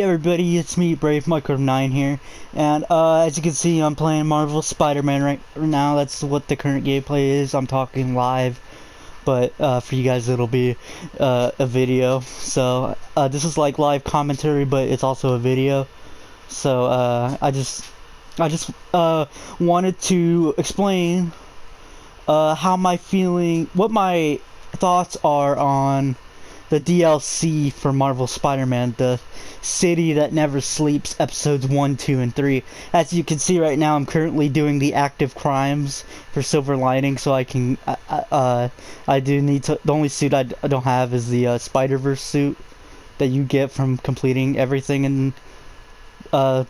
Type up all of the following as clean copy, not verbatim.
everybody, it's me, Brave Micro 9 here, and as you can see, I'm playing Marvel Spider-Man right now. That's what the current gameplay is. I'm talking live, but for you guys it'll be a video. So this is like live commentary, but it's also a video. So I just wanted to explain what my thoughts are on the DLC for Marvel Spider-Man, the City That Never Sleeps, episodes 1, 2, and 3. As you can see right now, I'm currently doing the active crimes for Silver Lining, so I can, I do need to, the only suit I don't have is the Spider-Verse suit that you get from completing everything in all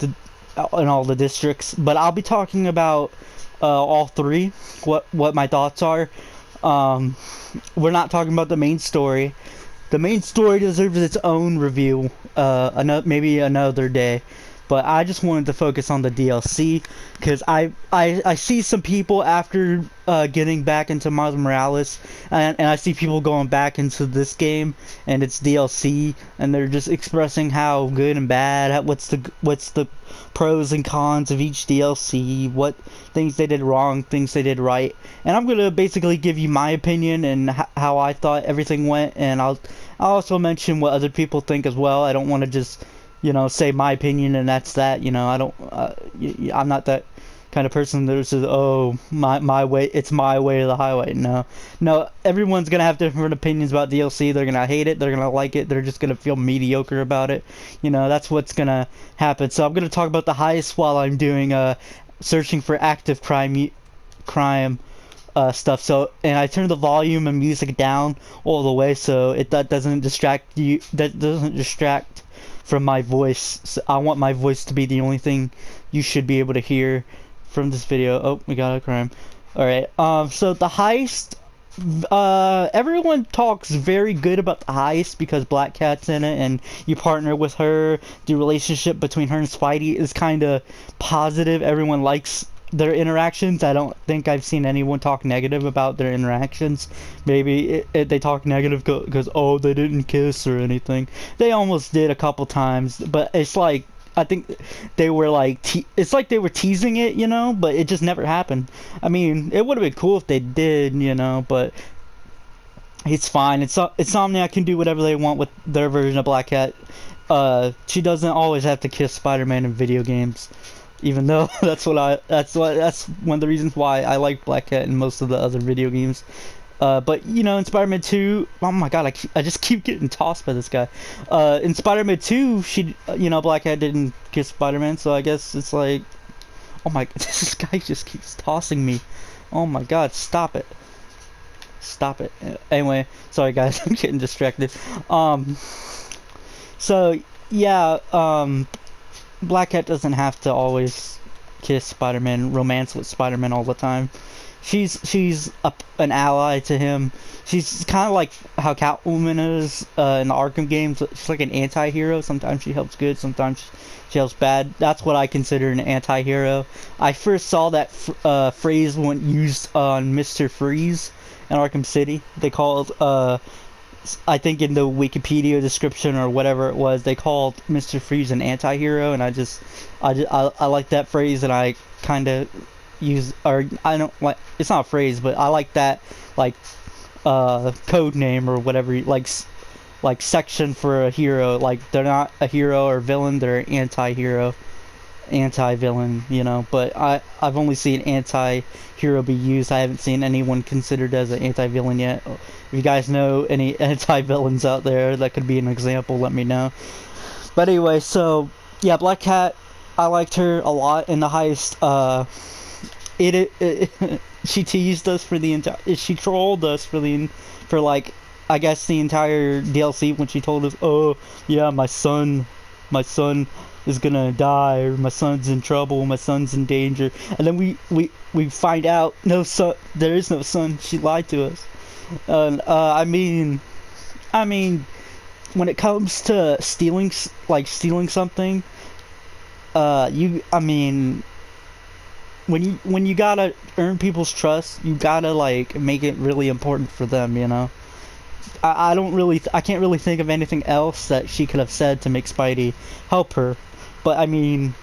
the districts. But I'll be talking about all three, what my thoughts are. We're not talking about the main story. The main story deserves its own review, maybe another day. But I just wanted to focus on the DLC, because I see some people after getting back into Miles Morales, and I see people going back into this game, and it's DLC, and they're just expressing how good and bad, what's the pros and cons of each DLC, what things they did wrong, things they did right. And I'm gonna basically give you my opinion and how I thought everything went, and I'll also mention what other people think as well. I don't want to just say my opinion and that's that. I'm not that kind of person that says, oh, my way, it's my way or the highway. No, everyone's gonna have different opinions about DLC. They're gonna hate it, they're gonna like it, they're just gonna feel mediocre about it. That's what's gonna happen. So I'm gonna talk about the heist while I'm doing searching for active crime stuff. So, and I turned the volume and music down all the way so that doesn't distract from my voice. So I want my voice to be the only thing you should be able to hear from this video. Oh, we got a crime. Alright, so the heist, everyone talks very good about the heist because Black Cat's in it and you partner with her. The relationship between her and Spidey is kind of positive. Everyone likes their interactions. I don't think I've seen anyone talk negative about their interactions. Maybe they talk negative because, oh, they didn't kiss or anything. They almost did a couple times, but it's like, I think they were like, it's like they were teasing it, but it just never happened. I mean, it would have been cool if they did, but it's fine. Insomniac can do whatever they want with their version of Black Cat. She doesn't always have to kiss Spider-Man in video games. Even though that's one of the reasons why I like Black Cat in most of the other video games. But in Spider-Man 2, oh my god, I just keep getting tossed by this guy. In Spider-Man 2, Black Cat didn't kiss Spider-Man, so I guess it's like, oh my, this guy just keeps tossing me. Oh my god, stop it. Stop it. Anyway, sorry guys, I'm getting distracted. So yeah, Black Cat doesn't have to always kiss Spider-Man, romance with Spider-Man all the time. She's an ally to him. She's kind of like how Catwoman is in the Arkham games. She's like an anti-hero. Sometimes she helps good, sometimes she helps bad. That's what I consider an anti-hero. I first saw that phrase when used on Mr. Freeze in Arkham City. They called I think in the Wikipedia description or whatever it was, they called Mr. Freeze an anti-hero, and I like that phrase, and I kind of use, or I don't like, it's not a phrase, but I like that, like, code name or whatever, like section for a hero. Like, they're not a hero or villain, they're an anti-hero, anti-villain, but I've only seen anti-hero be used. I haven't seen anyone considered as an anti-villain yet. If you guys know any anti-villains out there that could be an example, let me know. But anyway, so yeah, Black Cat, I liked her a lot in the heist. She teased us for the entire, she trolled us for like, I guess the entire DLC when she told us, oh yeah, my son is gonna die, or my son's in trouble, my son's in danger, and then we find out there is no son. She lied to us. I mean, when it comes to stealing something, when you gotta earn people's trust, you gotta like make it really important for them, I don't really, I can't really think of anything else that she could have said to make Spidey help her. But I mean,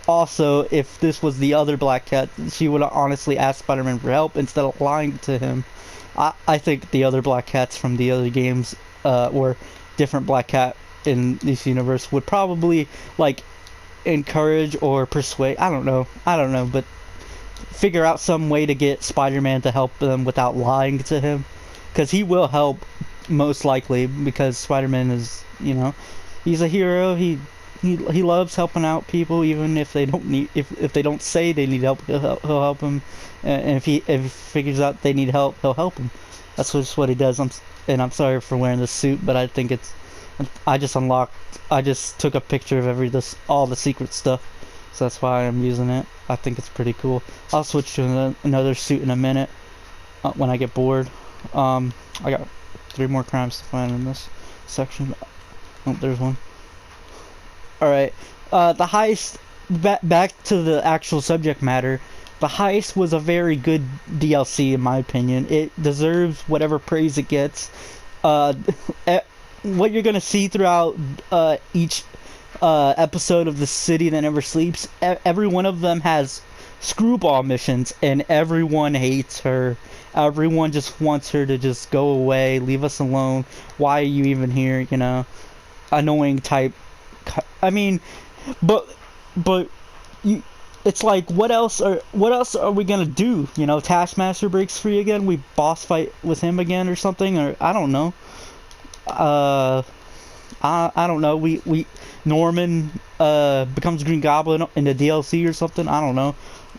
also, if this was the other Black Cat, she would have honestly asked Spider-Man for help instead of lying to him. I think the other Black Cats from the other games, or different Black Cat in this universe, would probably like encourage or persuade. I don't know, but figure out some way to get Spider-Man to help them without lying to him, because he will help most likely, because Spider-Man is, you know, he's a hero. He loves helping out people, even if they don't need, if they don't say they need help, he'll help them, and if he figures out they need help, he'll help them. That's just what he does. And I'm sorry for wearing this suit, but I think it's, I just took a picture of all the secret stuff, so that's why I'm using it. I think it's pretty cool. I'll switch to another suit in a minute, when I get bored. I got 3 more crimes to find in this section. Oh, there's one. Alright, the heist, back to the actual subject matter. The heist was a very good DLC in my opinion. It deserves whatever praise it gets. What you're gonna see throughout each episode of The City That Never Sleeps, every one of them has screwball missions, and everyone hates her. Everyone just wants her to just go away, leave us alone. Why are you even here? You know, annoying type. I mean, but you, it's like, what else are we gonna do? You know, Taskmaster breaks free again. We boss fight with him again or something, or I don't know. I don't know. Norman becomes Green Goblin in the DLC or something. I don't know.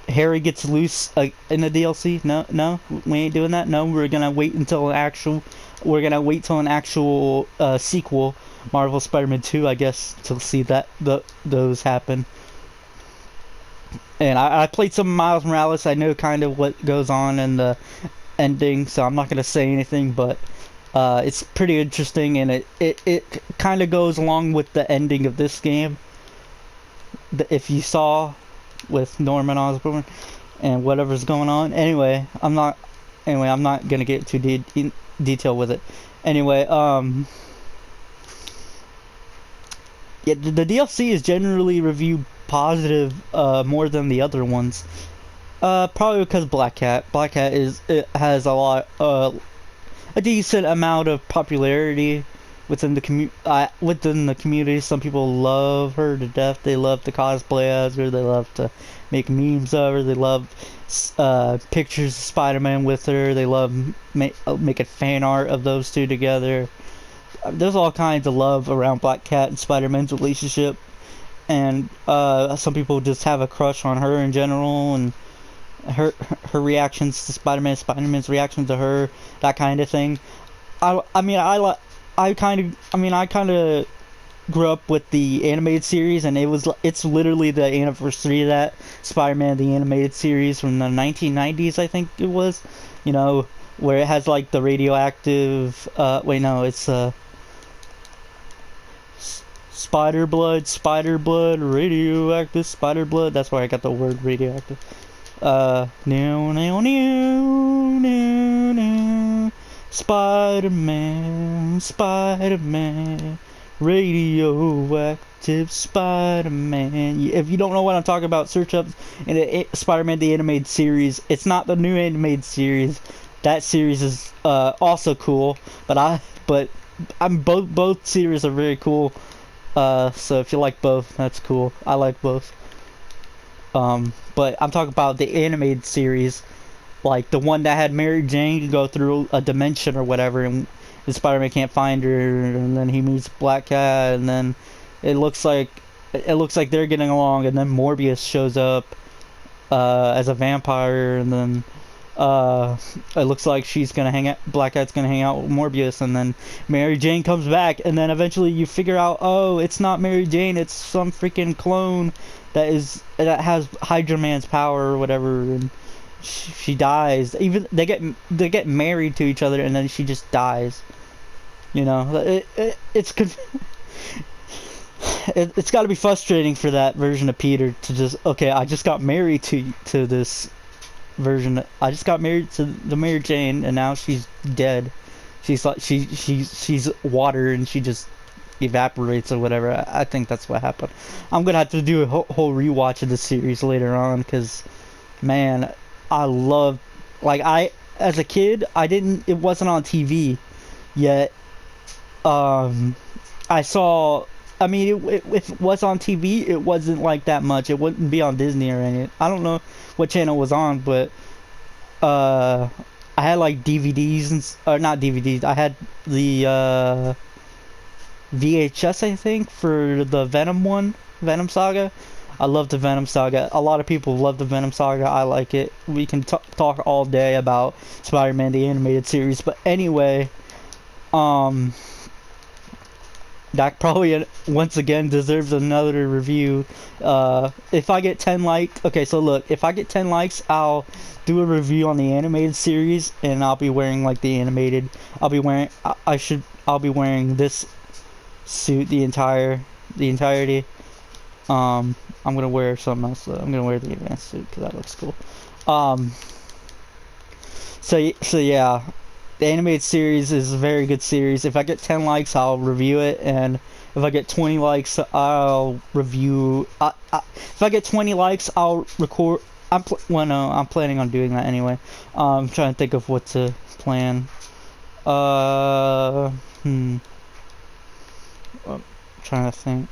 Harry gets loose in the DLC. No, we ain't doing that. No, we're gonna wait until an actual. We're gonna wait till an actual sequel, Marvel Spider-Man 2, I guess, to see those happen. And I played some Miles Morales. I know kind of what goes on in the ending, so I'm not gonna say anything, but it's pretty interesting, and it kind of goes along with the ending of this game. If you saw, with Norman Osborn and whatever's going on. Anyway, I'm not gonna get too in detail with it. Anyway, yeah, the DLC is generally reviewed positive, more than the other ones. Probably because Black Cat has a decent amount of popularity within the community. Some people love her to death. They love to cosplay as her. They love to make memes of her. They love pictures of Spider-Man with her. They love making fan art of those two together. There's all kinds of love around Black Cat and Spider-Man's relationship, and some people just have a crush on her in general, and her reactions to Spider-Man's reaction to her, that kind of thing. I kind of grew up with the animated series, and it's literally the anniversary of that Spider-Man the animated series from the 1990s, I think it was. You know, where it has like the radioactive. Wait, no, it's spider blood, radioactive spider blood. That's where I got the word radioactive. No, Spider-Man, radioactive Spider-Man. If you don't know what I'm talking about, search up Spider-Man the animated series. It's not the new animated series. That series is also cool, but both series are very cool. So if you like both, that's cool. I like both. But I'm talking about the animated series, like the one that had Mary Jane go through a dimension or whatever, and Spider-Man can't find her, and then he meets Black Cat, and then it looks like they're getting along, and then Morbius shows up as a vampire, and then it looks like Black Cat's gonna hang out with Morbius, and then Mary Jane comes back, and then eventually you figure out, oh, it's not Mary Jane, it's some freaking clone that has Hydra Man's power or whatever, and she dies. Even they get married to each other, and then she just dies. You know, it's got to be frustrating for that version of Peter to just, okay, I just got married to this version. I just got married to the Mary Jane, and now she's dead. she's like she's water and she just evaporates or whatever. I think that's what happened. I'm gonna have to do a whole rewatch of the series later on because, man, I love, like, I, as a kid, I didn't, it wasn't on TV yet. I saw, I mean, if it was on TV, it wasn't like that much. It wouldn't be on Disney or anything. I don't know what channel it was on, but uh, I had like DVDs or not DVDs. I had the VHS, I think, for the Venom one, Venom Saga. I love the Venom Saga. A lot of people love the Venom Saga. I like it. We can talk all day about Spider-Man the animated series, but anyway, um, that probably once again deserves another review. If I get 10 likes, okay, so look, if I get 10 likes, I'll do a review on the animated series, and I'll be wearing like the animated. I'll be wearing. I'll be wearing this suit the entirety. I'm gonna wear something else though. I'm gonna wear the advanced suit because that looks cool. Um, so yeah, the animated series is a very good series. If I get 10 likes, I'll review it, and if I get 20 likes, I'll review. If I get 20 likes, I'll record. Well, no, I'm planning on doing that anyway. I'm trying to think of what to plan. I'm trying to think.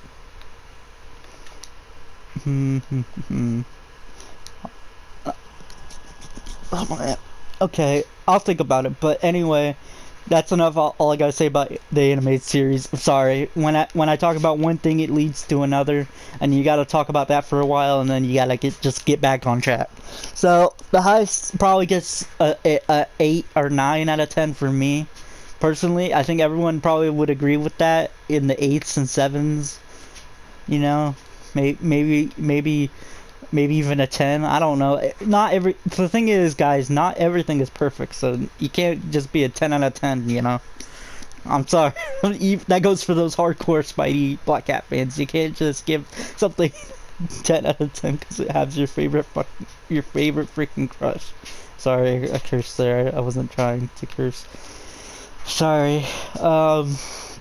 Oh my. Okay, I'll think about it. But anyway, that's enough. All I gotta say about the animated series. I'm sorry. When I talk about one thing, it leads to another, and you gotta talk about that for a while, and then you gotta just get back on track. So the Heist probably gets a 8 or 9 out of 10 for me. Personally, I think everyone probably would agree with that in the 8s and 7s. You know, maybe even a 10. I don't know. Not every. The thing is, guys, not everything is perfect, so you can't just be a 10 out of 10. You know, I'm sorry. That goes for those hardcore Spidey Black Cat fans. You can't just give something 10 out of 10 because it has your favorite freaking crush. Sorry, I cursed there. I wasn't trying to curse. Sorry.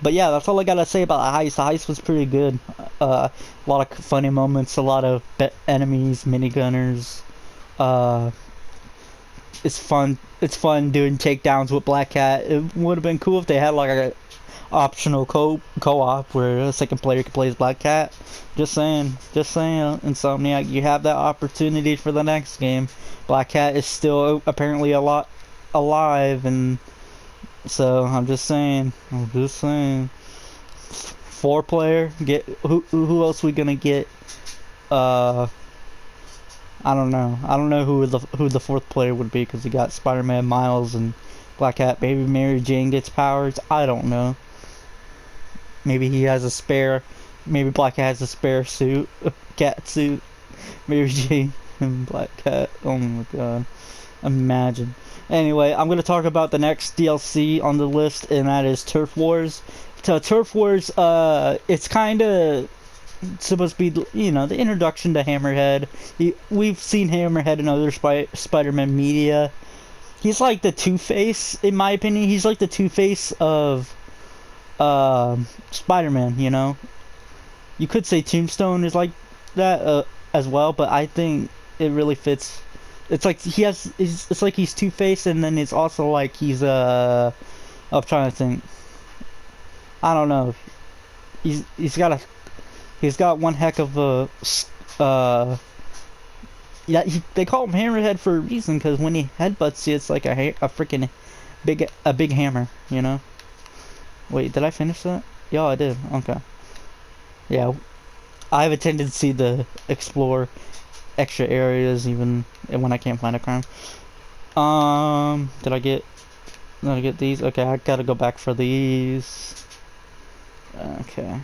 But yeah, that's all I gotta say about the Heist. The Heist was pretty good. A lot of funny moments, a lot of enemies, minigunners. It's fun. It's fun doing takedowns with Black Cat. It would have been cool if they had like a optional co-op where a second player could play as Black Cat. Just saying, Insomniac, you have that opportunity for the next game. Black Cat is still apparently a lot alive, and so I'm just saying. 4-player. Get who else we gonna get? I don't know. I don't know who the 4th player would be because we got Spider-Man, Miles, and Black Cat. Maybe Mary Jane gets powers. I don't know. Maybe he has a spare. Maybe Black Cat has a spare suit, cat suit. Mary Jane and Black Cat. Oh my god. Imagine. Anyway, I'm going to talk about the next DLC on the list, and that is Turf Wars. So Turf Wars, it's kind of supposed to be, you know, the introduction to Hammerhead. We've seen Hammerhead in other Spider-Man media. He's like the Two-Face, in my opinion. He's like the Two-Face of Spider-Man, you know. You could say Tombstone is like that as well, but I think it really fits. It's like it's like he's Two-Faced, and then it's also like he's I'm trying to think. I don't know. He's got one heck of a yeah. They call him Hammerhead for a reason, because when he headbutts you, it's like a freaking big hammer, you know. Wait, did I finish that? Yeah, I did. Okay. Yeah, I have a tendency to explore extra areas even when I can't find a crime. Did I get these? Okay, I gotta go back for these. Okay,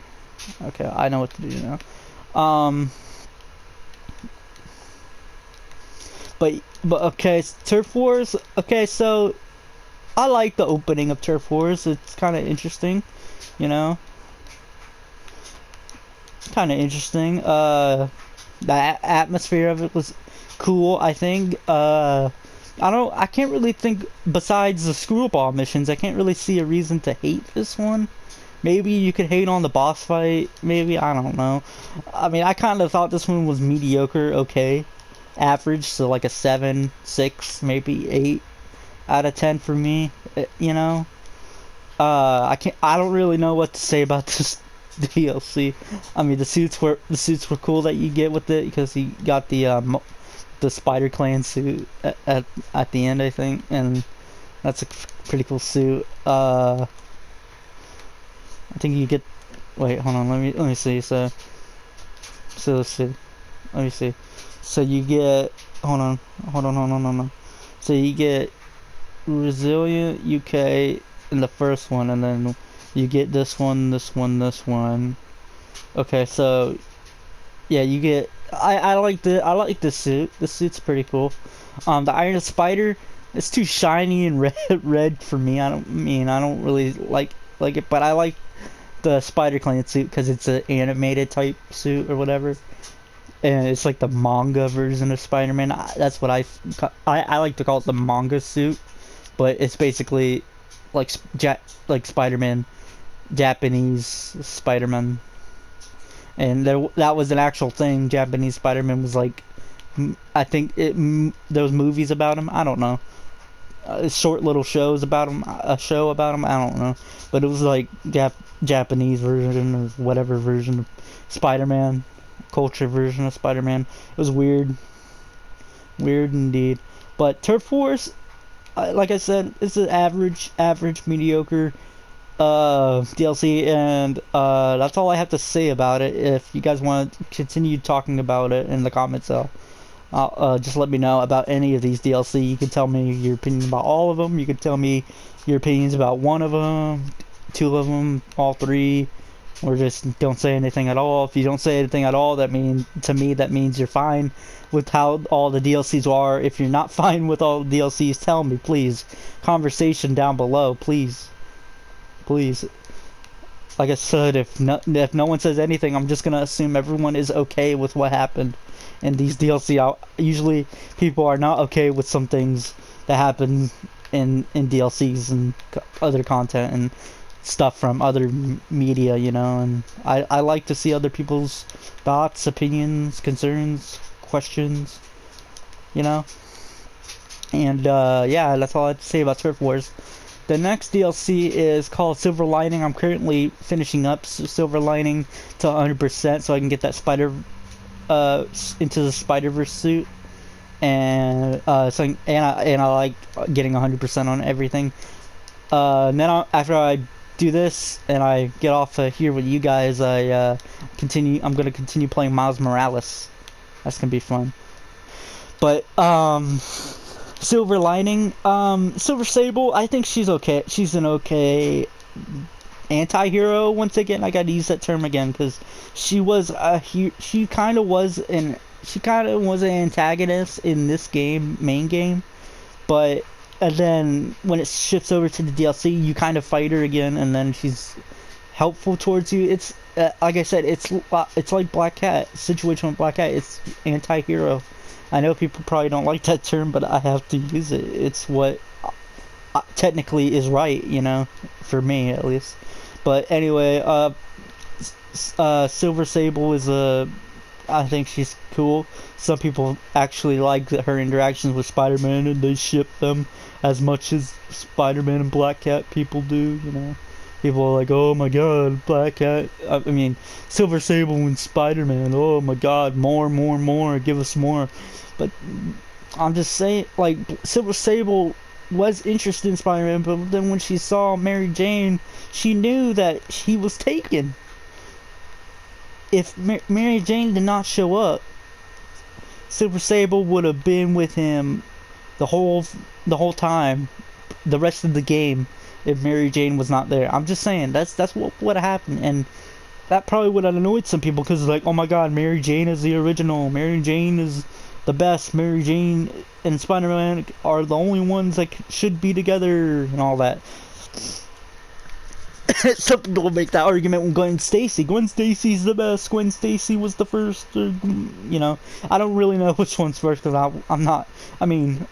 I know what to do now. But okay, Turf Wars. Okay, so I like the opening of Turf Wars. It's kind of interesting, you know. Kind of interesting. The atmosphere of it was cool. I think. I can't really think, besides the screwball missions, I can't really see a reason to hate this one. Maybe you could hate on the boss fight, maybe, I don't know. I mean, I kind of thought this one was mediocre, okay. Average, so like a 7, 6, maybe 8 out of 10 for me, you know. I don't really know what to say about this DLC. I mean, the suits were cool that you get with it, because you got the Spider Clan suit at the end, I think, and that's a pretty cool suit. I think you get. Wait, hold on. Let me see. So let's see. Let me see. So you get. Hold on. So you get Resilient UK in the first one, and then you get this one, this one, this one. Okay, so yeah, you get. I like the suit. The suit's pretty cool. The Iron Spider, it's too shiny and red for me. I don't really like it, but I like the Spider Clan suit because it's an animated type suit or whatever, and it's like the manga version of Spider-Man. That's what I like to call it, the manga suit, but it's basically like like Spider-Man, Japanese Spider-Man, and that was an actual thing. Japanese Spider-Man was like, I think there was movies about him. I don't know. Short little shows about him, a show about him. I don't know, but it was like Japanese version or whatever version of Spider-Man, culture version of Spider-Man. It was weird indeed. But Turf Wars, like I said, it's an average, mediocre DLC, and that's all I have to say about it. If you guys want to continue talking about it in the comments, just let me know about any of these DLC. You can tell me your opinion about all of them. You can tell me your opinions about one of them, two of them, all three, or just don't say anything at all. If you don't say anything at all, that means you're fine with how all the DLCs are. If you're not fine with all the DLCs, tell me, please. Conversation down below, please. Like I said, if no one says anything, I'm just gonna assume everyone is okay with what happened in these DLC. Usually, people are not okay with some things that happen in DLCs and other content and stuff from other media, you know. And I like to see other people's thoughts, opinions, concerns, questions, you know. And yeah, that's all I have to say about Turf Wars. The next DLC is called Silver Lining. I'm currently finishing up Silver Lining to 100% so I can get that into the Spider-Verse suit, and I like getting 100% on everything. And then after I do this and I get off here with you guys, I'm gonna continue playing Miles Morales. That's gonna be fun. But Silver Lining, Silver Sable, I think she's okay. She's an okay anti-hero. Once again, I gotta use that term again, because she kind of was an antagonist in this main game, but and then when it shifts over to the DLC, you kind of fight her again, and then she's helpful towards you. It's like I said, it's like Black Cat situation with Black Cat. It's anti-hero. I know people probably don't like that term, but I have to use it. It's what technically is right, you know, for me at least. But anyway, Silver Sable is I think she's cool. Some people actually like her interactions with Spider-Man, and they ship them as much as Spider-Man and Black Cat people do, you know. People are like, oh my god, Black Cat, I mean, Silver Sable and Spider-Man, oh my god, more, give us more. But I'm just saying, like, Silver Sable was interested in Spider-Man, but then when she saw Mary Jane, she knew that he was taken. If Mary Jane did not show up, Silver Sable would have been with him the whole time, the rest of the game, if Mary Jane was not there. I'm just saying, that's what would have happened, and that probably would have annoyed some people, because like, oh my god, Mary Jane is the original, Mary Jane is the best, Mary Jane and Spider-Man are the only ones that should be together, and all that. Some people will make that argument with Gwen Stacy. Gwen Stacy's the best. Gwen Stacy was the first. You know, I don't really know which one's first, because I'm not. I mean,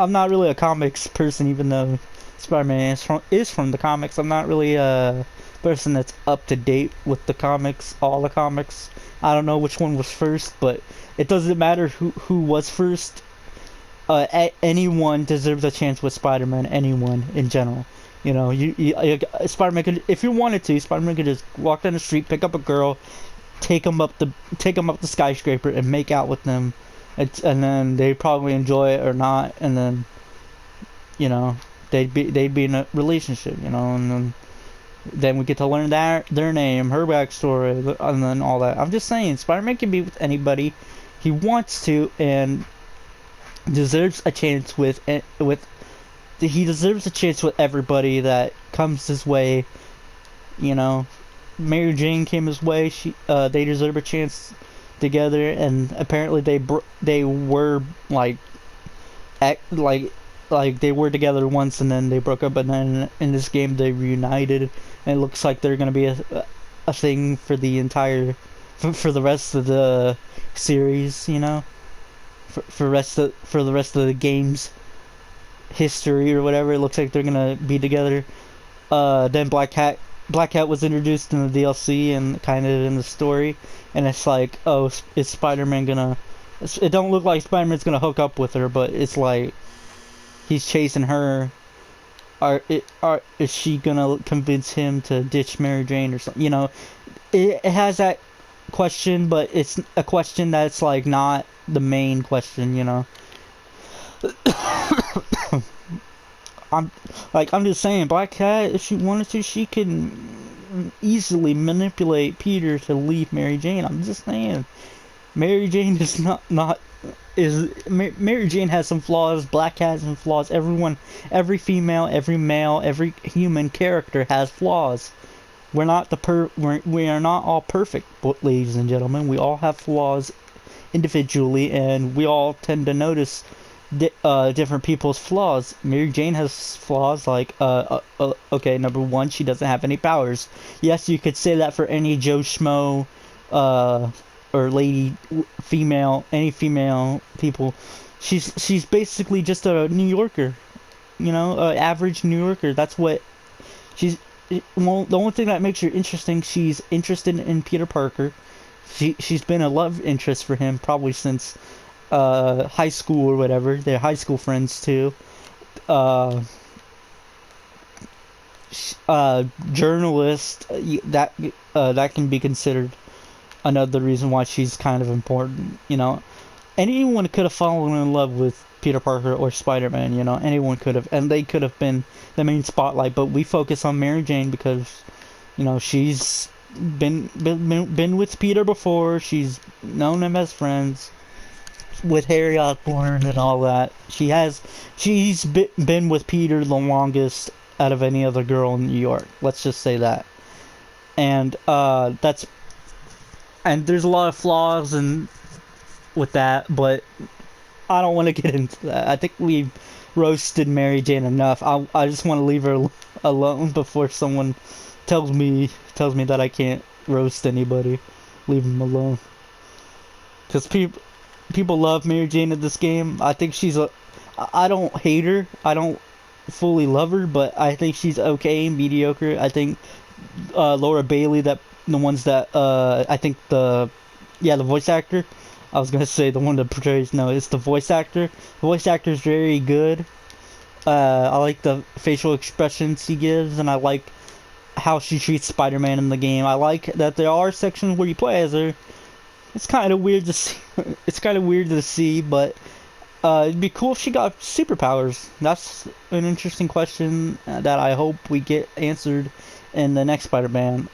I'm not really a comics person, even though Spider-Man is from the comics. I'm not really a person that's up to date with the comics, all the comics. I don't know which one was first, but it doesn't matter who was first. Anyone deserves a chance with Spider-Man. Anyone in general. You know, Spider-Man could, if you wanted to, Spider-Man could just walk down the street, pick up a girl, take them up the skyscraper, and make out with them, and then they probably enjoy it or not, and then, you know, they'd be in a relationship, you know, and then we get to learn their name, her backstory, and then all that. I'm just saying, Spider-Man can be with anybody he wants to, and deserves a chance with he deserves a chance with everybody that comes his way. You know, Mary Jane came his way. They deserve a chance together, and apparently they were like they were together once, and then they broke up, and then in this game they reunited, and it looks like they're gonna be a thing for the entire for the rest of the series. You know, for the rest of the game's history or whatever. It looks like they're gonna be together. Then Black Cat was introduced in the DLC and kind of in the story, and it's like, oh, is Spider-Man gonna? It don't look like Spider-Man's gonna hook up with her, but it's like he's chasing her. Is she gonna convince him to ditch Mary Jane or something? You know, it has that question, but it's a question that's like not the main question. You know. I'm just saying, Black Cat, if she wanted to, she can easily manipulate Peter to leave Mary Jane. I'm just saying, Mary Jane is Mary Jane has some flaws. Black Cat has some flaws. Every female, every male, every human character has flaws. We are not all perfect, ladies and gentlemen. We all have flaws individually, and we all tend to notice different people's flaws. Mary Jane has flaws like, okay, number one, she doesn't have any powers. Yes, you could say that for any Joe Schmo, or lady, female, any female people. She's basically just a New Yorker, you know, average New Yorker. That's what she's. Well, the only thing that makes her interesting, she's interested in Peter Parker. She's been a love interest for him probably since high school or whatever. They're high school friends too. Journalist, that can be considered another reason why she's kind of important. You know, anyone could have fallen in love with Peter Parker or Spider-Man. You know, anyone could have, and they could have been the main spotlight. But we focus on Mary Jane because, you know, she's been with Peter before. She's known them as friends with Harry Osborn and all that. She's been with Peter the longest out of any other girl in New York. Let's just say that. And there's a lot of flaws with that, but I don't want to get into that. I think we've roasted Mary Jane enough. I just want to leave her alone before someone tells me that I can't roast anybody. Leave them alone. Because people love Mary Jane in this game. I think I don't hate her. I don't fully love her, but I think she's okay, mediocre. I think Laura Bailey, the voice actor. I was gonna say the one that portrays. No, it's the voice actor. The voice actor is very good. I like the facial expressions he gives, and I like how she treats Spider-Man in the game. I like that there are sections where you play as her. It's kind of weird to see. It's kind of weird to see, but it'd be cool if she got superpowers. That's an interesting question that I hope we get answered in the next Spider-Man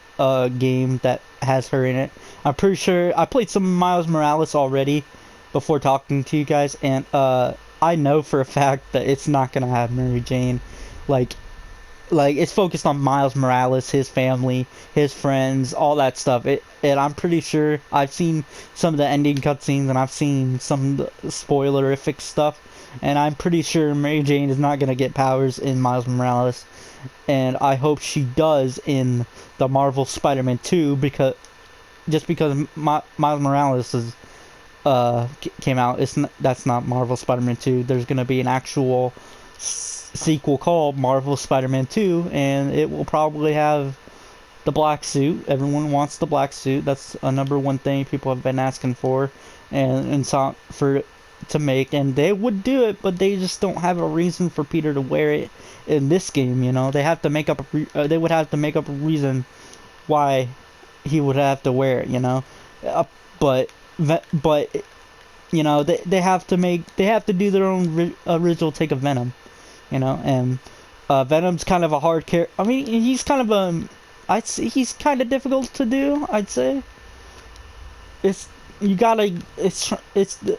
game that has her in it. I'm pretty sure I played some Miles Morales already before talking to you guys, and I know for a fact that it's not gonna have Mary Jane. Like it's focused on Miles Morales, his family, his friends, all that stuff. And I'm pretty sure I've seen some of the ending cutscenes, and I've seen some of the spoilerific stuff, and I'm pretty sure Mary Jane is not gonna get powers in Miles Morales, and I hope she does in the Marvel Spider-Man 2, because Miles Morales is came out. That's not Marvel Spider-Man 2. There's gonna be an actual sequel called Marvel Spider-Man 2, and it will probably have the black suit. Everyone wants the black suit. That's a number one thing people have been asking for, and so for to make, and they would do it, but they just don't have a reason for Peter to wear it in this game. You know, they have to make up they would have to make up a reason why he would have to wear it. You know, but but you know they have to do their own original take of Venom. You know, and Venom's kind of a hard character. I mean, he's kind of I'd say he's kind of difficult to do. I'd say it's you gotta it's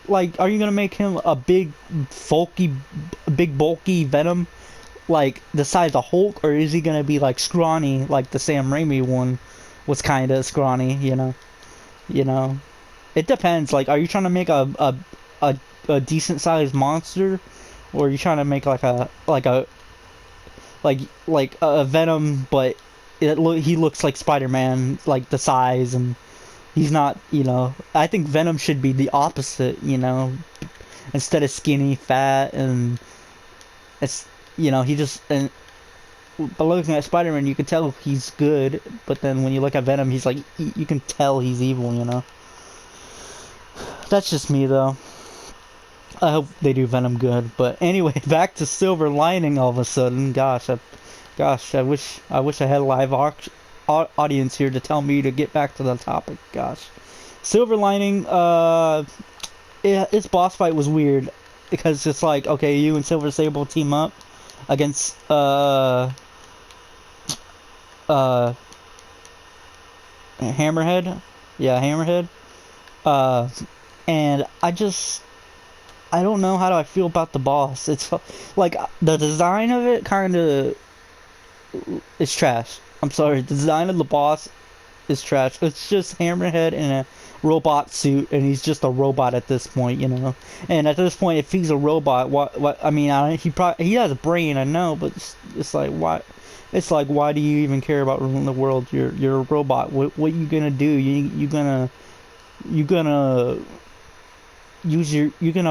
like, are you gonna make him a big bulky Venom like the size of Hulk, or is he gonna be like scrawny like the Sam Raimi one was kind of scrawny? You know, it depends. Like, are you trying to make a decent sized monster, or are you trying to make like a Venom, but he looks like Spider-Man, like the size, and he's not, you know. I think Venom should be the opposite, you know. Instead of skinny, fat, and it's, you know, he just, and by looking at Spider-Man, you can tell he's good, but then when you look at Venom, he's like, you can tell he's evil, you know. That's just me, though. I hope they do Venom good, but anyway, back to Silver Lining all of a sudden. Gosh, I wish I had a live audience here to tell me to get back to the topic. Gosh, Silver Lining. Its boss fight was weird because it's like, okay, you and Silver Sable team up against Hammerhead. Yeah, Hammerhead. And I don't know how do I feel about the boss. It's like the design of it kind of is trash. I'm sorry, the design of the boss is trash. It's just Hammerhead in a robot suit, and he's just a robot at this point, you know. And at this point, if he's a robot, what? I mean, he has a brain, I know, but it's like, why? It's like, why do you even care about ruling the world? You're a robot. What you gonna do? You gonna you're gonna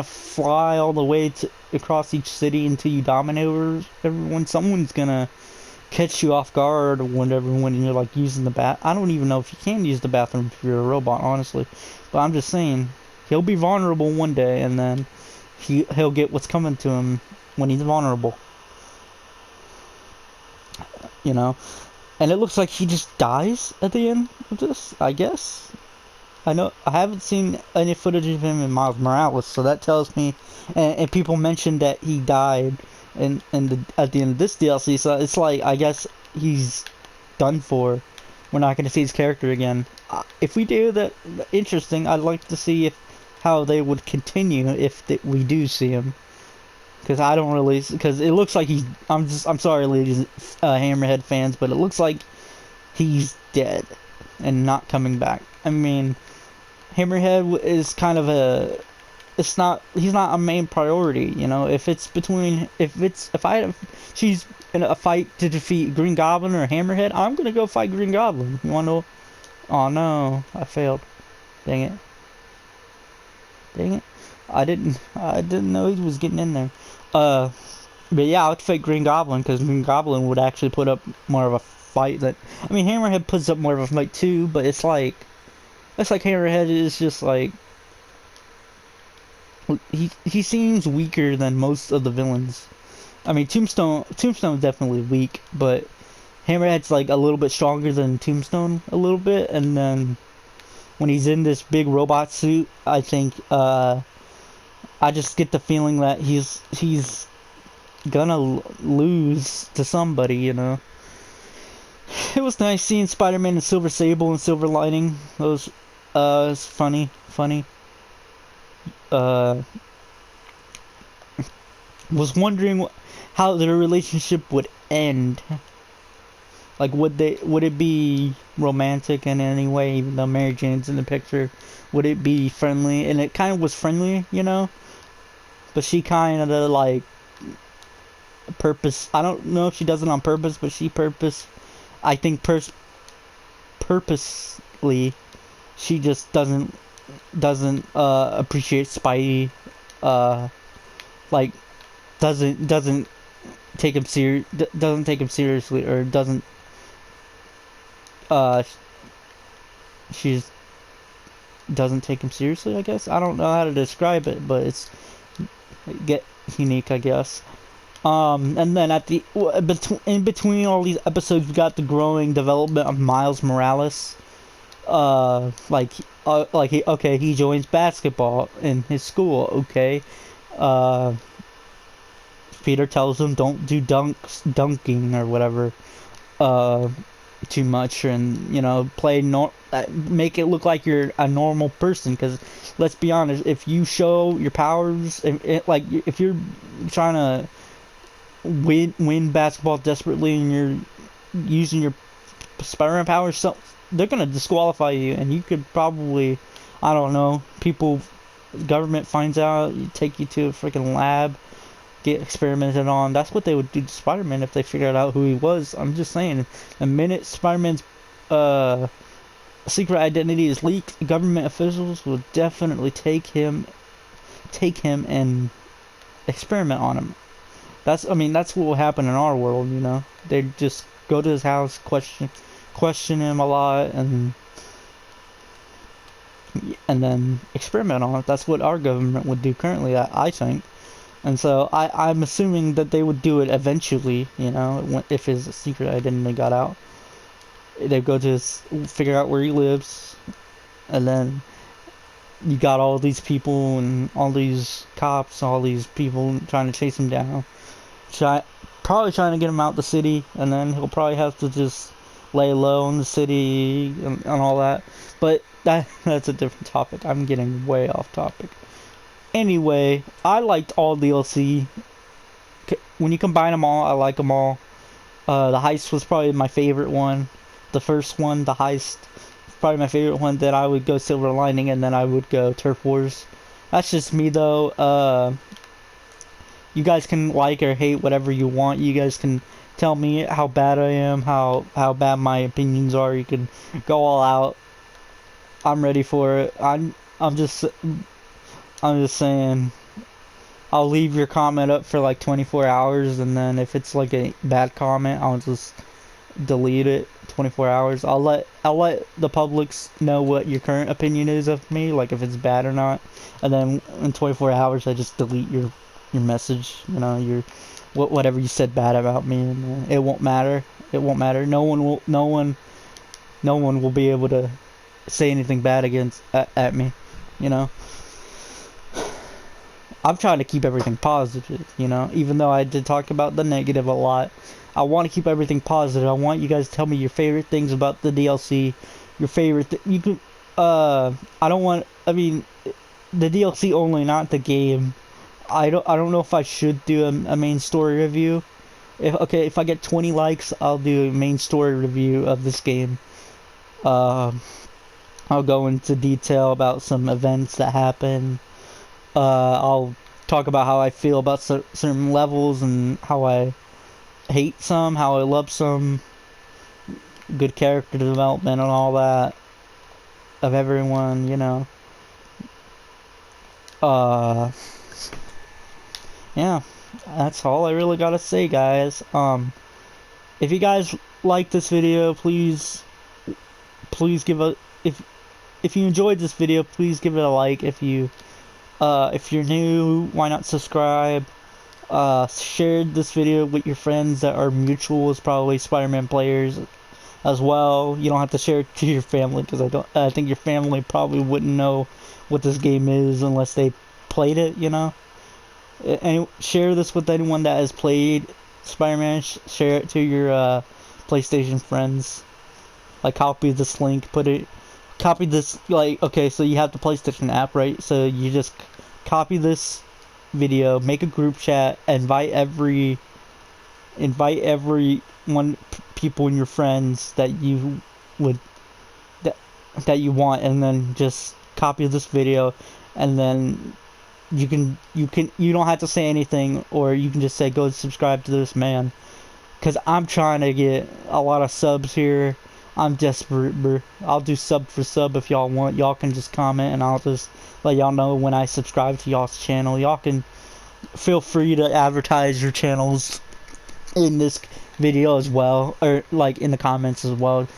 fly all the way across each city until you dominate over everyone. Someone's gonna catch you off guard whenever when you're like using the I don't even know if you can use the bathroom if you're a robot, honestly. But I'm just saying, he'll be vulnerable one day, and then he'll get what's coming to him when he's vulnerable. You know, and it looks like he just dies at the end of this, I guess. I know I haven't seen any footage of him in Miles Morales, so that tells me, and people mentioned that he died at the end of this DLC, so it's like, I guess he's done for. We're not going to see his character again. If we do that, interesting. I'd like to see how they would continue if we do see him, because I don't really, because it looks like I'm sorry, ladies, Hammerhead fans, but it looks like he's dead and not coming back. I mean, Hammerhead is kind of he's not a main priority, you know. If she's in a fight to defeat Green Goblin or Hammerhead, I'm gonna go fight Green Goblin. You wanna know? Oh no, I failed. Dang it. I didn't know he was getting in there. But yeah, I would fight Green Goblin, because Green Goblin would actually put up more of a fight. I mean, Hammerhead puts up more of a fight too, but it's like Hammerhead is just like, he seems weaker than most of the villains. I mean, Tombstone's definitely weak, but Hammerhead's like a little bit stronger than Tombstone a little bit, and then when he's in this big robot suit, I think I just get the feeling that he's gonna lose to somebody, you know. It was nice seeing Spider-Man and Silver Sable and Silver Lining. Those it's funny. Was wondering how their relationship would end. Like, would it be romantic in any way, even though Mary Jane's in the picture? Would it be friendly? And it kind of was friendly, you know? But she kind of, like, I don't know if she does it on purpose, but I think purposely, she just doesn't appreciate Spidey, uh, like doesn't take him doesn't take him seriously, or doesn't uh she's doesn't take him seriously, I guess. I don't know how to describe it, but it's get unique, I guess. And then at the in between all these episodes, we got the growing development of Miles Morales. He joins basketball in his school. Okay, uh, Peter tells him don't do dunking or whatever. Uh, too much, and make it look like you're a normal person, because let's be honest, if you show your powers, if you're trying to win basketball desperately and you're using your Spider-Man powers, so they're gonna disqualify you, and you could probably, I don't know, government finds out, you take you to a freaking lab, get experimented on. That's what they would do to Spider-Man if they figured out who he was. I'm just saying, the minute Spider-Man's secret identity is leaked, government officials will definitely take him and experiment on him. That's what will happen in our world. They just go to his house, question him a lot, and then experiment on it. That's what our government would do currently, I think. And so I'm assuming that they would do it eventually, if his secret identity got out. They'd go to figure out where he lives, and then you got all these people and all these cops, all these people trying to chase him down. Probably trying to get him out the city, and then he'll probably have to just lay low in the city and all that. But that's a different topic. I'm getting way off topic. Anyway, I liked all DLC. When you combine them all, I like them all. The Heist was probably my favorite one. The first one, the Heist, probably my favorite one. Then I would go Silver Lining, and then I would go Turf Wars. That's just me, though. You guys can like or hate whatever you want. You guys can tell me how bad I am, how bad my opinions are. You can go all out. I'm ready for it. I'm just saying, I'll leave your comment up for like 24 hours, and then if it's like a bad comment, I'll just delete it. 24 hours. I'll let the public know what your current opinion is of me, like if it's bad or not, and then in 24 hours I just delete your message. Your whatever you said bad about me, and it won't matter. It won't matter. No one will be able to say anything bad at me. I'm trying to keep everything positive, even though I did talk about the negative a lot. I want to keep everything positive. I want you guys to tell me your favorite things about the DLC, your favorite you could I don't want, the DLC only, not the game. I don't know if I should do a main story review. If I get 20 likes, I'll do a main story review of this game. I'll go into detail about some events that happen. I'll talk about how I feel about certain levels, and how I hate some, how I love some, good character development and all that of everyone, yeah, that's all I really gotta say, guys. If you guys like this video, please give if you enjoyed this video, please give it a like. If you're new, why not subscribe? Share this video with your friends that are mutuals, probably Spider-Man players as well. You don't have to share it to your family, because I think your family probably wouldn't know what this game is unless they played it, And share this with anyone that has played Spider-Man. Share it to your PlayStation friends. Like, copy this link, copy this, okay, so you have the PlayStation app, right? So you just copy this video, make a group chat, invite every people in your friends that you would that you want, and then just copy this video, and then you don't have to say anything, or you can just say go subscribe to this man, because I'm trying to get a lot of subs here. I'm desperate, bro. I'll do sub for sub if y'all want. Y'all can just comment and I'll just let y'all know when I subscribe to y'all's channel. Y'all can feel free to advertise your channels in this video as well, or like in the comments as well.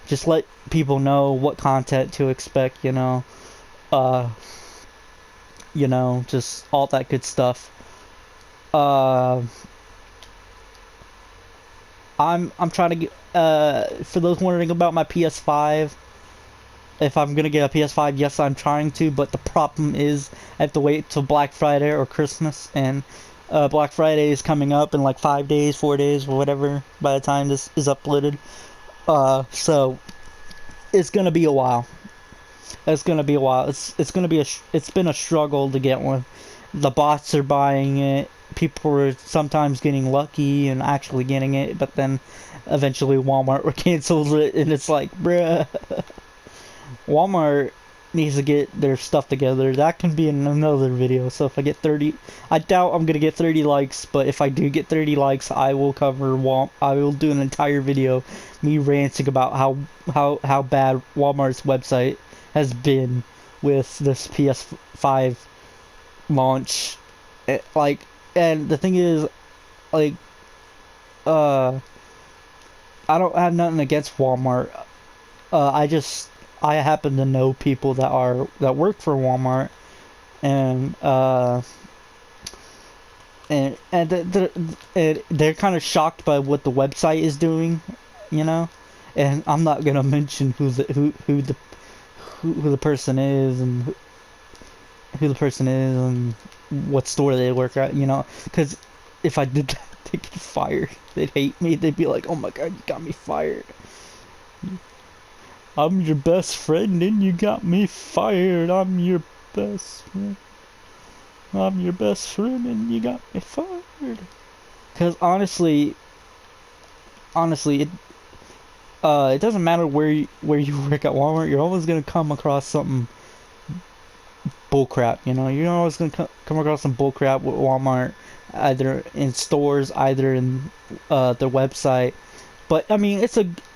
Just let people know what content to expect, uh, just all that good stuff. Uh, I'm trying to get, for those wondering about my PS5, if I'm gonna get a PS5, yes, I'm trying to, but the problem is I have to wait till Black Friday or Christmas, and Black Friday is coming up in like 5 days, 4 days, or whatever by the time this is uploaded. So it's gonna be a while. It's gonna be a while. It's gonna be it's been a struggle to get one. The bots are buying it. People are sometimes getting lucky and actually getting it, but then eventually Walmart cancels it, and it's like, bruh. Walmart needs to get their stuff together. That can be in another video. So if I get 30, I doubt I'm gonna get 30 likes, but if I do get 30 likes, I will cover I will do an entire video me ranting about how bad Walmart's website has been with this PS5 launch. And the thing is, like, I don't have nothing against Walmart. I happen to know people that work for Walmart, and they're kind of shocked by what the website is doing, you know. And I'm not gonna mention who the person is and who the person is and what store they work at, because if I did that, they'd get fired. They'd hate me. They'd be like, "Oh my God, you got me fired. I'm your best friend and you got me fired. I'm your best friend. I'm your best friend and you got me fired." Because honestly, it doesn't matter where you work at Walmart. You're always gonna come across something bullcrap. You're always gonna come across some bullcrap with Walmart, either in stores, either in their website. But I mean,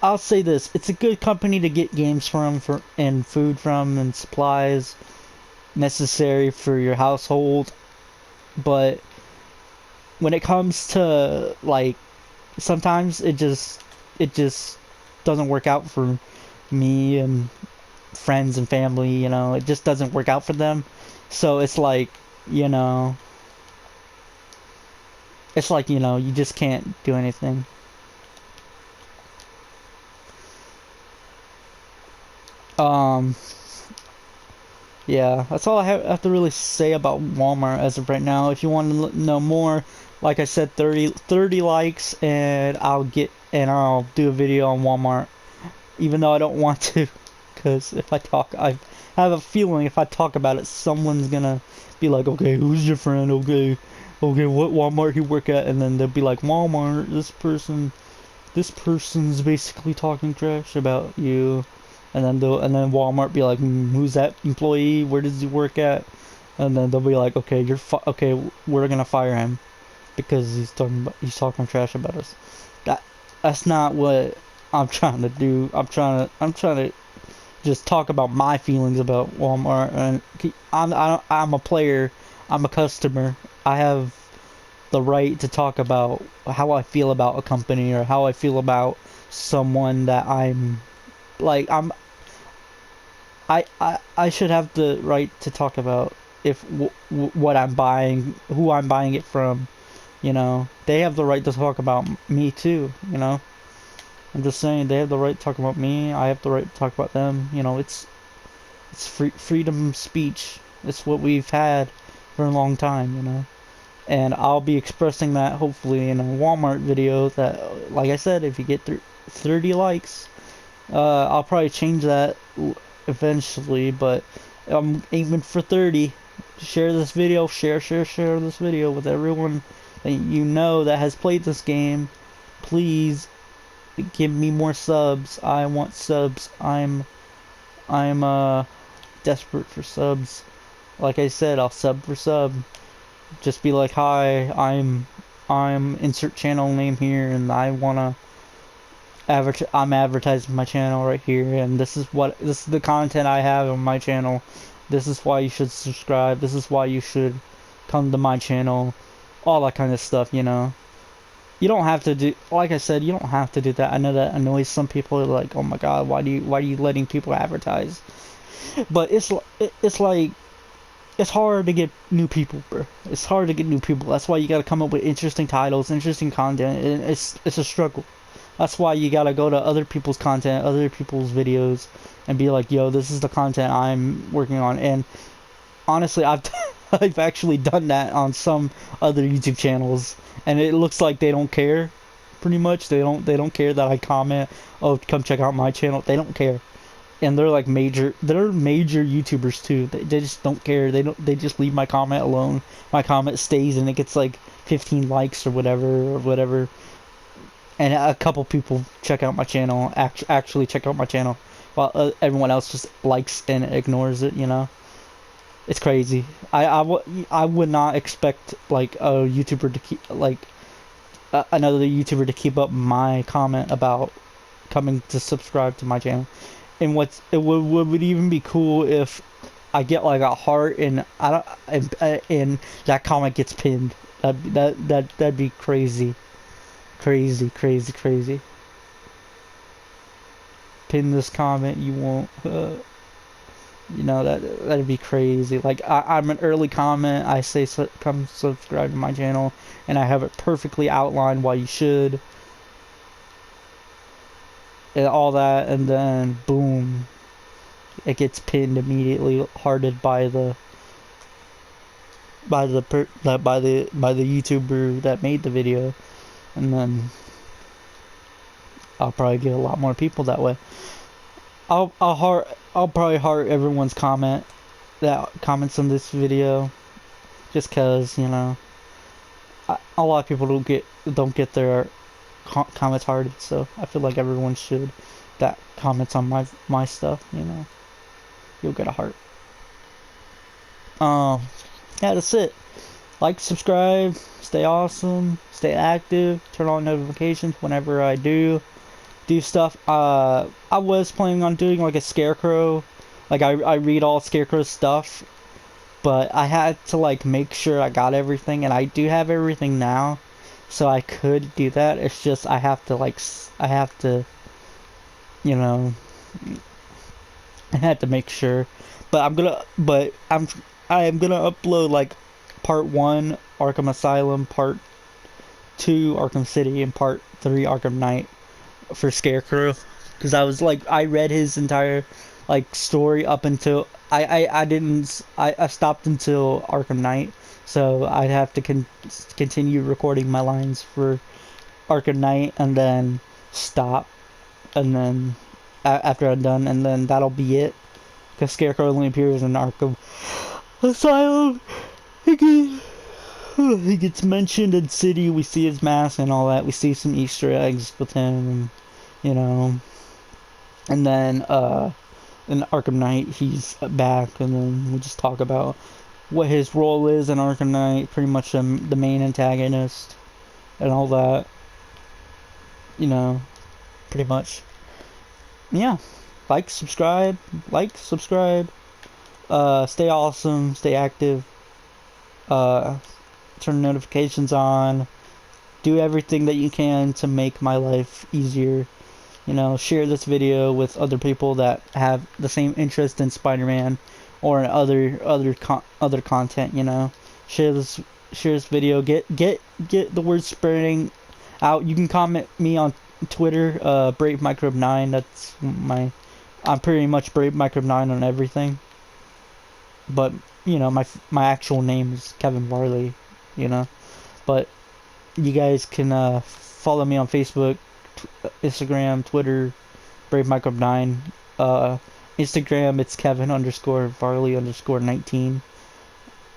I'll say this: it's a good company to get games from, and food from, and supplies necessary for your household. But when it comes to, like, sometimes it just doesn't work out for me and friends and family. It just doesn't work out for them. So it's like, you just can't do anything. Yeah, that's all I have to really say about Walmart as of right now. If you want to know more, like I said, 30 likes, and I'll do a video on Walmart, even though I don't want to, because if I have a feeling if I talk about it, someone's gonna be like, "Okay, who's your friend? Okay, what Walmart you work at?" And then they'll be like, "Walmart, this person's basically talking trash about you." And then Walmart be like, "Who's that employee? Where does he work at?" And then they'll be like, "Okay, okay, we're gonna fire him because he's talking trash about us." That's not what I'm trying to do. I'm trying to just talk about my feelings about Walmart, and I'm a player. I'm a customer. I have the right to talk about how I feel about a company, or how I feel about someone that I'm like. I should have the right to talk about if what I'm buying, who I'm buying it from. They have the right to talk about me too. I'm just saying, they have the right to talk about me. I have the right to talk about them. It's freedom of speech. It's what we've had for a long time. And I'll be expressing that hopefully in a Walmart video. That, like I said, if you get 30 likes, I'll probably change that eventually, but I'm aiming for 30. Share this video. Share this video with everyone that that has played this game. Please give me more subs. I want subs. I'm desperate for subs. Like I said, I'll sub for sub. Just be like, "Hi, I'm insert channel name here, and I wanna I'm advertising my channel right here, and this is the content I have on my channel. This is why you should subscribe. This is why you should come to my channel. All that kind of stuff, you know. You don't have to do, like I said, you don't have to do that. I know that annoys some people. Like, oh my God, why are you letting people advertise? But it's like, it's hard to get new people, bro. It's hard to get new people. That's why you gotta come up with interesting titles, interesting content, and it's a struggle. That's why you gotta go to other people's content, other people's videos, and be like, yo, this is the content I'm working on. And honestly, I've I've actually done that on some other YouTube channels, and it looks like they don't care. Pretty much, they don't care that I comment. Oh, come check out my channel. They don't care, and they're major YouTubers too. They just don't care. They just leave my comment alone. My comment stays, and it gets like 15 likes or whatever. And a couple people check out my channel. Actually check out my channel, while everyone else just likes and ignores it. You know. It's crazy. I would not expect like a YouTuber to keep like another YouTuber to keep up my comment about coming to subscribe to my channel. And what would even be cool if I get like a heart and I don't and that comment gets pinned. That'd be crazy, crazy. Pin this comment. You won't. You know, that'd be crazy. Like I'm an early comment. I say come subscribe to my channel, and I have it perfectly outlined why you should, and all that, and then boom, it gets pinned immediately, hearted by the YouTuber that made the video, and then I'll probably get a lot more people that way. I'll probably heart everyone's comment that comments on this video, just cause, you know, a lot of people don't get their comments hearted, so I feel like everyone should that comments on my stuff, you know, you'll get a heart. Yeah, that's it. Like, subscribe, stay awesome, stay active, turn on notifications whenever I do stuff. I was planning on doing like a Scarecrow, like I read all Scarecrow's stuff, but I had to like make sure I got everything, and I do have everything now, so I could do that. It's just I have to, you know, I had to make sure. But I am gonna upload like part 1 Arkham Asylum, part 2 Arkham City, and part 3 Arkham Knight for Scarecrow, because I read his entire like story up until I stopped until Arkham Knight, so I'd have to continue recording my lines for Arkham Knight and then stop, and then after I'm done, and then that'll be it, because Scarecrow only appears in Arkham Asylum. He gets mentioned in City. We see his mask and all that. We see some Easter eggs with him, and, you know. And then in Arkham Knight, he's back, and then we'll just talk about what his role is in Arkham Knight. Pretty much the main antagonist and all that. You know, pretty much. Yeah, like, subscribe, stay awesome, stay active. Turn notifications on, do everything that you can to make my life easier. You know, share this video with other people that have the same interest in Spider-Man or in other content. You know, share this video. Get the word spreading out. You can comment me on Twitter, Brave Microbe 9. That's I'm pretty much Brave Microbe 9 on everything. But you know, my actual name is Kevin Varley, you know. But you guys can follow me on Facebook, Instagram, Twitter, Brave Microbe 9. Instagram, it's Kevin_Varley_19.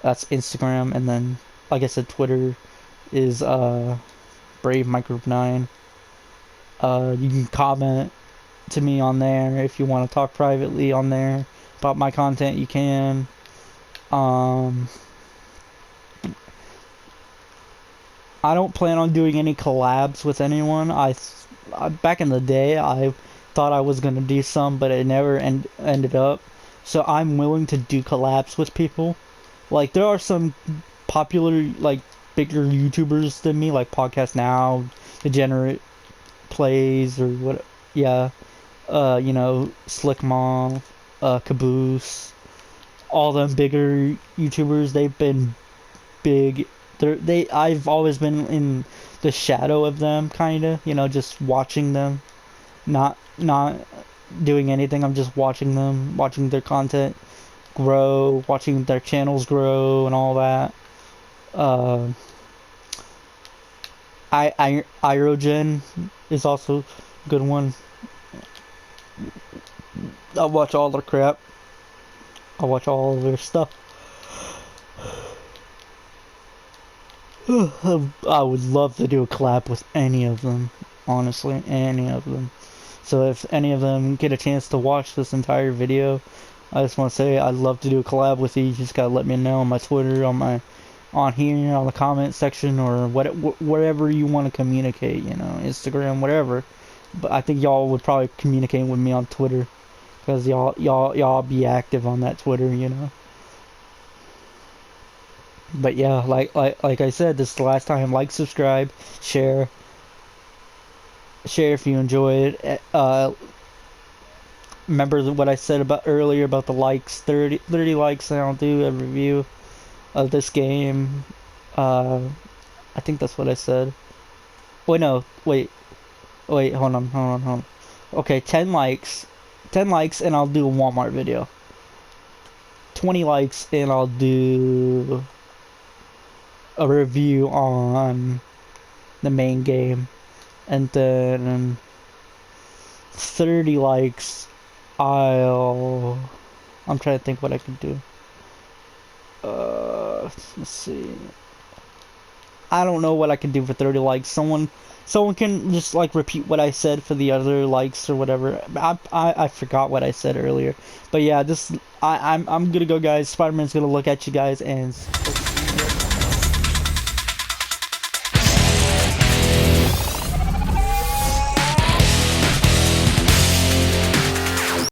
That's Instagram, and then like I said, Twitter is Brave Microbe 9. You can comment to me on there if you want to talk privately on there about my content. You can. I don't plan on doing any collabs with anyone. back in the day, I thought I was gonna do some, but it never ended up. So I'm willing to do collabs with people. Like there are some popular, like bigger YouTubers than me, like Podcast Now, Degenerate Plays, or what? Yeah, you know, Slick Mom, Caboose, all them bigger YouTubers. They've been big. I've always been in the shadow of them, kinda. You know, just watching them, not doing anything. I'm just watching them, watching their content grow, watching their channels grow, and all that. Uh, Irogen is also a good one. I watch all their crap. I watch all of their stuff. I would love to do a collab with any of them. Honestly, any of them. So if any of them get a chance to watch this entire video, I just want to say I'd love to do a collab with you. You just gotta let me know on my Twitter, on here, on the comment section, or whatever you want to communicate. You know, Instagram, whatever. But I think y'all would probably communicate with me on Twitter, because y'all be active on that Twitter. You know. But yeah, like I said, this is the last time. Like, subscribe, share if you enjoyed it. Remember what I said about earlier about the likes. 30 likes and I'll do a review of this game. I think that's what I said. Wait, no, wait, hold on. Okay, 10 likes. 10 likes and I'll do a Walmart video. 20 likes and I'll do a review on the main game. And then 30 likes, I'm trying to think what I can do. Let's see. I don't know what I can do for 30 likes. Someone can just like repeat what I said for the other likes or whatever. I forgot what I said earlier. But yeah, I'm gonna go, guys. Spider-Man's gonna look at you guys and